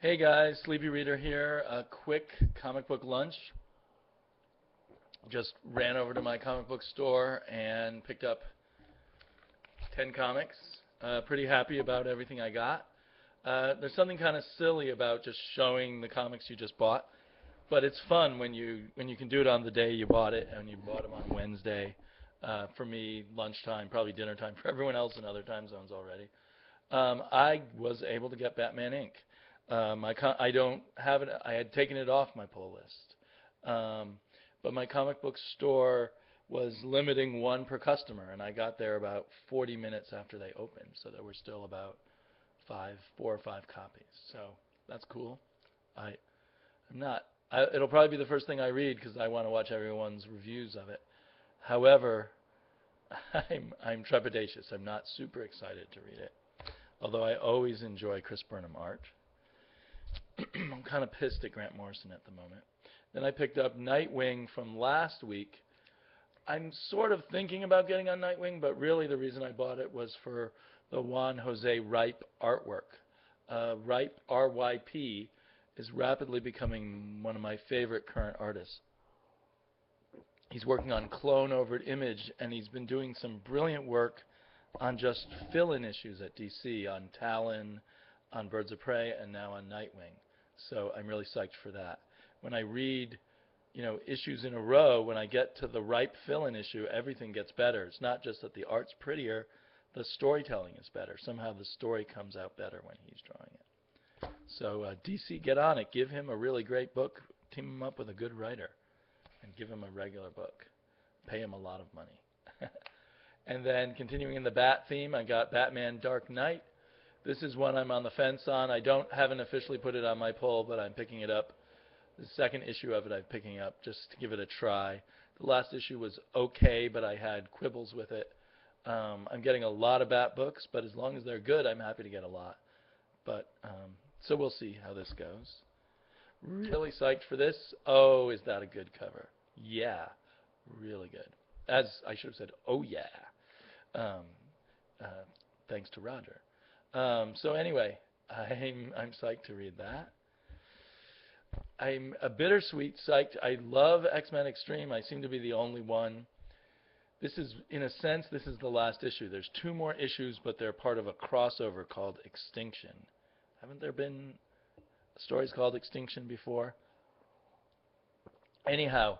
Hey guys, Sleepy Reader here. A quick comic book lunch. Just ran over to my comic book store and picked up 10 comics. Pretty happy about everything I got. There's something kind of silly about just showing the comics you just bought, but it's fun when you can do it on the day you bought it, and you bought them on Wednesday. For me, lunchtime, probably dinner time for everyone else in other time zones already. I was able to get Batman Inc. I don't have it. I had taken it off my pull list, but my comic book store was limiting one per customer, and I got there about 40 minutes after they opened, so there were still about 4 or 5 copies. So that's cool. I'm not. It'll probably be the first thing I read because I want to watch everyone's reviews of it. However, I'm trepidatious. I'm not super excited to read it, although I always enjoy Chris Burnham art. I'm kind of pissed at Grant Morrison at the moment. Then I picked up Nightwing from last week. I'm sort of thinking about getting on Nightwing, but really the reason I bought it was for the Juan Jose Ripe artwork. Ripe, R-Y-P, is rapidly becoming one of my favorite current artists. He's working on Clone over at Image, and he's been doing some brilliant work on just fill-in issues at DC, on Talon, on Birds of Prey, and now on Nightwing. So I'm really psyched for that. When I read, issues in a row, when I get to the Ripe fill-in issue, everything gets better. It's not just that the art's prettier, the storytelling is better. Somehow the story comes out better when he's drawing it. So DC, get on it. Give him a really great book. Team him up with a good writer. And give him a regular book. Pay him a lot of money. And then continuing in the Bat theme, I got Batman Dark Knight. This is one I'm on the fence on. Haven't officially put it on my pull, but I'm picking it up. The second issue of it I'm picking up just to give it a try. The last issue was okay, but I had quibbles with it. I'm getting a lot of Bat books, but as long as they're good, I'm happy to get a lot. But so we'll see how this goes. Really psyched for this. Oh, is that a good cover? Yeah, really good. As I should have said, oh yeah. Um, Thanks to Roger. So anyway, I'm psyched to read that. I'm a bittersweet psyched. I love X-Men Extreme. I seem to be the only one. This is, in a sense, this is the last issue. There's 2 more issues, but they're part of a crossover called Extinction. Haven't there been stories called Extinction before? Anyhow,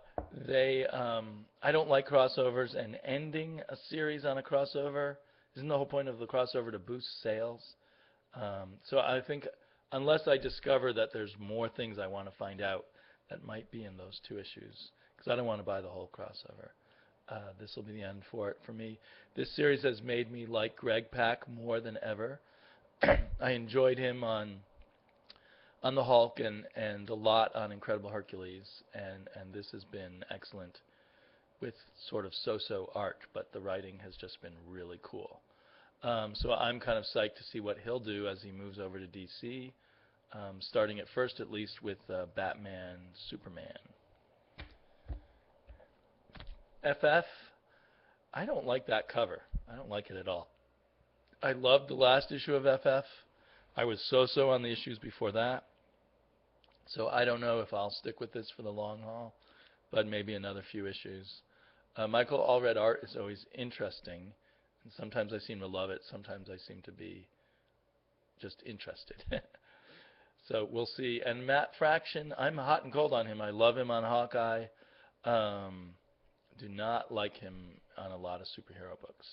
I don't like crossovers, and ending a series on a crossover, isn't the whole point of the crossover to boost sales? So I think unless I discover that there's more things I want to find out that might be in those 2 issues, because I don't want to buy the whole crossover, this will be the end for it for me. This series has made me like Greg Pak more than ever. I enjoyed him on the Hulk and a lot on Incredible Hercules, and this has been excellent with sort of so-so art, but the writing has just been really cool. So I'm kind of psyched to see what he'll do as he moves over to DC, starting at first at least with Batman, Superman. FF, I don't like that cover. I don't like it at all. I loved the last issue of FF. I was so-so on the issues before that. So I don't know if I'll stick with this for the long haul, but maybe another few issues. Michael Allred art is always interesting, and sometimes I seem to love it, sometimes I seem to be just interested. So we'll see. And Matt Fraction, I'm hot and cold on him. I love him on Hawkeye. Do not like him on a lot of superhero books.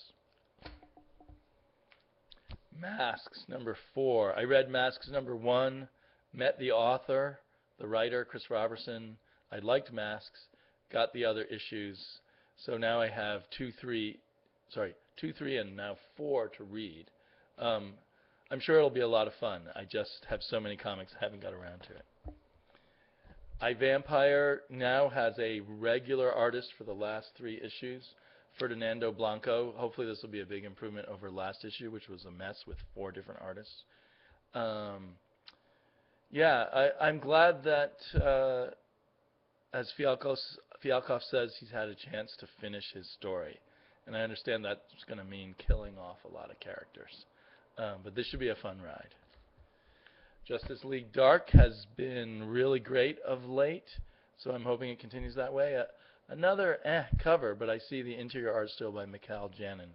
Masks, number 4. I read Masks number 1, met the author, the writer, Chris Robertson. I liked Masks, got the other issues. So now I have 2, 3, and now 4 to read. I'm sure it'll be a lot of fun. I just have so many comics, I haven't got around to it. iVampire now has a regular artist for the last 3 issues, Ferdinando Blanco. Hopefully this will be a big improvement over last issue, which was a mess with 4 different artists. I'm glad that, as Fialkov says, he's had a chance to finish his story. And I understand that's going to mean killing off a lot of characters. But this should be a fun ride. Justice League Dark has been really great of late, so I'm hoping it continues that way. Another cover, but I see the interior art still by Mikhail Janin,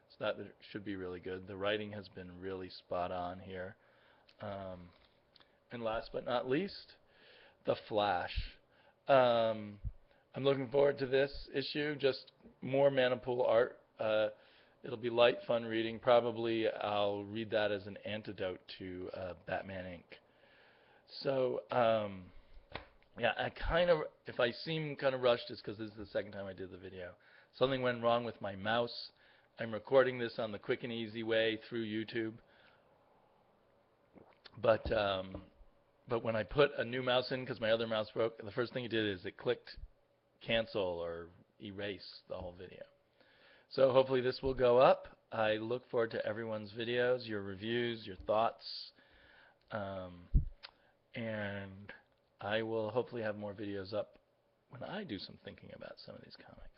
so that should be really good. The writing has been really spot on here. And last but not least, The Flash. I'm looking forward to this issue, just more Manipool art. It'll be light, fun reading. Probably I'll read that as an antidote to Batman Inc. So, yeah, if I seem kind of rushed, it's because this is the second time I did the video. Something went wrong with my mouse. I'm recording this on the quick and easy way through YouTube. But when I put a new mouse in, because my other mouse broke, the first thing it did is it clicked cancel or erase the whole video. So hopefully this will go up. I look forward to everyone's videos, your reviews, your thoughts, and I will hopefully have more videos up when I do some thinking about some of these comics.